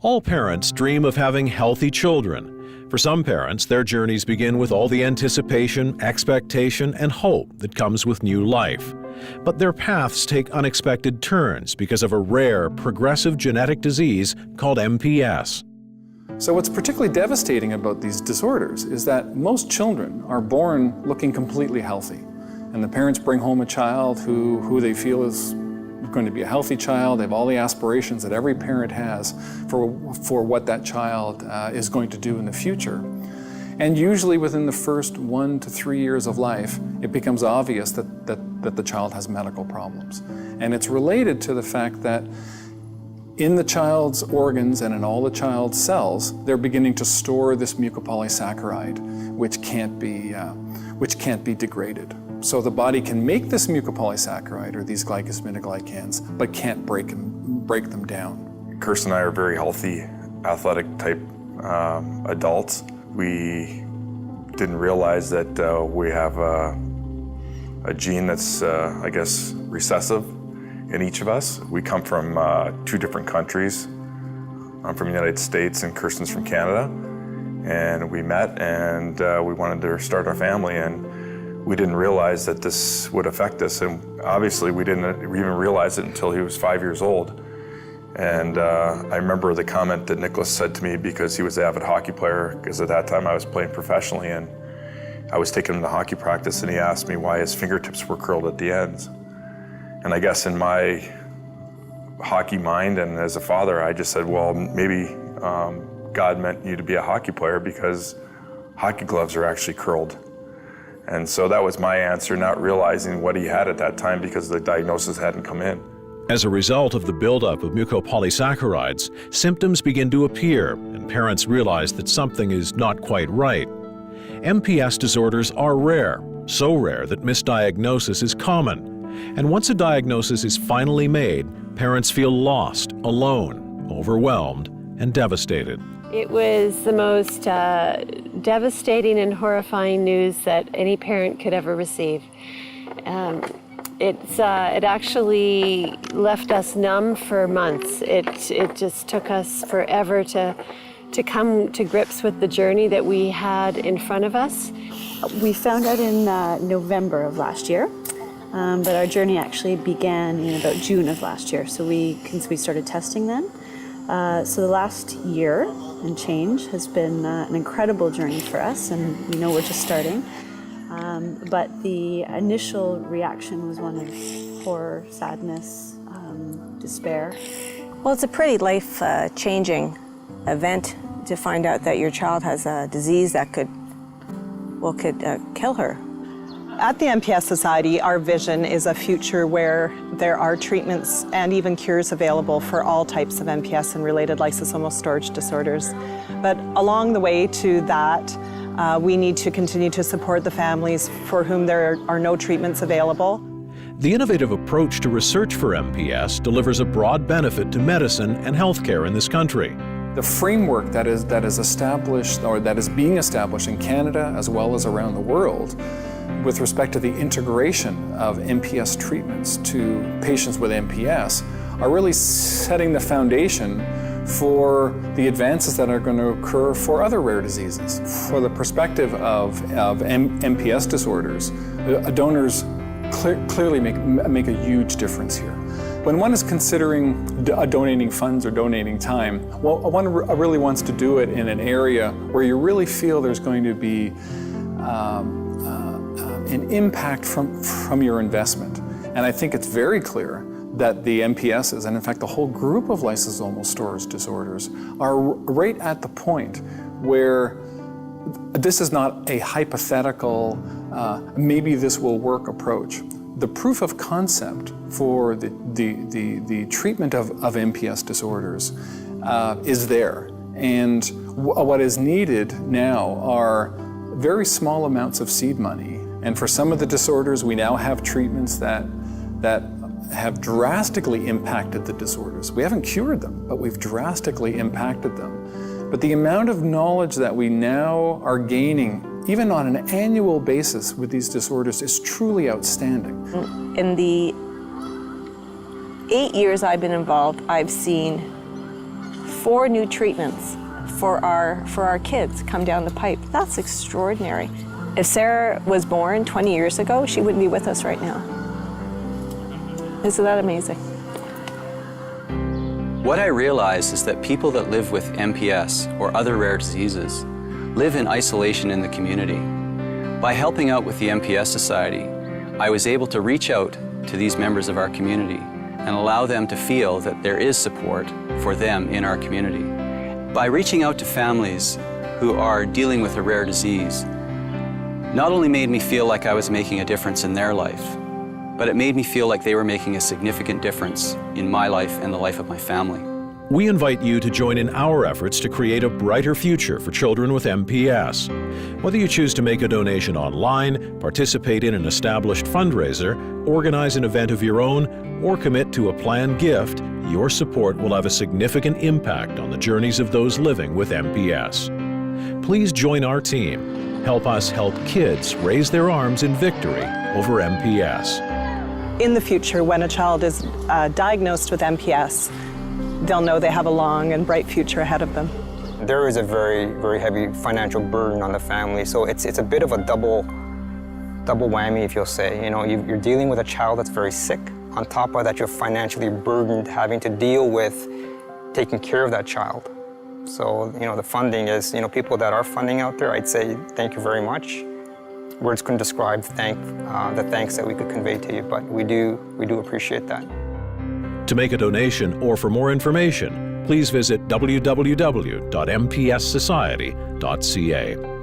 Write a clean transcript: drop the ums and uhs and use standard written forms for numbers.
All parents dream of having healthy children. For some parents, their journeys begin with all the anticipation, expectation, and hope that comes with new life. But their paths take unexpected turns because of a rare, progressive genetic disease called MPS. So what's particularly devastating about these disorders is that most children are born looking completely healthy. And the parents bring home a child who they feel is going to be a healthy child. They have all the aspirations that every parent has for what that child is going to do in the future. And usually within the first 1 to 3 years of life, it becomes obvious that the child has medical problems. And it's related to the fact that in the child's organs and in all the child's cells, they're beginning to store this mucopolysaccharide, which can't be degraded. So the body can make this mucopolysaccharide, or these glycosaminoglycans, but can't break them down. Kirsten and I are very healthy, athletic type adults. We didn't realize that we have a gene that's, I guess, recessive in each of us. We come from 2 different countries. I'm from the United States and Kirsten's from Canada. And we met and we wanted to start our family, and we didn't realize that this would affect us. And obviously we didn't even realize it until he was 5 years old. And I remember the comment that Nicholas said to me, because he was an avid hockey player, because at that time I was playing professionally, and I was taking him to hockey practice, and he asked me why his fingertips were curled at the ends. And I guess in my hockey mind and as a father, I just said, well, maybe God meant you to be a hockey player because hockey gloves are actually curled. And so that was my answer, not realizing what he had at that time because the diagnosis hadn't come in. As a result of the buildup of mucopolysaccharides, symptoms begin to appear, and parents realize that something is not quite right. MPS disorders are rare, so rare that misdiagnosis is common. And once a diagnosis is finally made, parents feel lost, alone, overwhelmed, and devastated. It was the most devastating and horrifying news that any parent could ever receive. It actually left us numb for months. It just took us forever to come to grips with the journey that we had in front of us. We found out in November of last year, but our journey actually began in about June of last year. So we started testing then. So the last year and change has been an incredible journey for us, and we know we're just starting. But the initial reaction was one of horror, sadness, despair. Well, it's a pretty life-changing event to find out that your child has a disease that could kill her. At the MPS Society, our vision is a future where there are treatments and even cures available for all types of MPS and related lysosomal storage disorders. But along the way to that, we need to continue to support the families for whom there are no treatments available. The innovative approach to research for MPS delivers a broad benefit to medicine and healthcare in this country. The framework that is established, or that is being established in Canada as well as around the world, with respect to the integration of MPS treatments to patients with MPS, are really setting the foundation for the advances that are going to occur for other rare diseases. For the perspective of MPS disorders, donors clearly make a huge difference here. When one is considering donating funds or donating time, well, one really wants to do it in an area where you really feel there's going to be an impact from your investment. And I think it's very clear that the MPSs, and in fact the whole group of lysosomal storage disorders, are right at the point where this is not a hypothetical, maybe this will work approach. The proof of concept for the treatment of MPS disorders is there. And what is needed now are very small amounts of seed money. And for some of the disorders, we now have treatments that have drastically impacted the disorders. We haven't cured them, but we've drastically impacted them. But the amount of knowledge that we now are gaining, even on an annual basis with these disorders, is truly outstanding. In the 8 years I've been involved, I've seen 4 new treatments for our kids come down the pipe. That's extraordinary. If Sarah was born 20 years ago, she wouldn't be with us right now. Isn't that amazing? What I realize is that people that live with MPS or other rare diseases live in isolation in the community. By helping out with the MPS Society, I was able to reach out to these members of our community and allow them to feel that there is support for them in our community. By reaching out to families who are dealing with a rare disease, not only made me feel like I was making a difference in their life, but it made me feel like they were making a significant difference in my life and the life of my family. We invite you to join in our efforts to create a brighter future for children with MPS. Whether you choose to make a donation online, participate in an established fundraiser, organize an event of your own, or commit to a planned gift, your support will have a significant impact on the journeys of those living with MPS. Please join our team. Help us help kids raise their arms in victory over MPS. In the future, when a child is diagnosed with MPS, they'll know they have a long and bright future ahead of them. There is a very, very heavy financial burden on the family, so it's a bit of a double whammy, if you'll say. You know, you're dealing with a child that's very sick. On top of that, you're financially burdened having to deal with taking care of that child. So, you know, the funding is, you know, people that are funding out there, I'd say thank you very much. Words couldn't describe the thanks that we could convey to you, but we do appreciate that. To make a donation or for more information, please visit www.mpssociety.ca.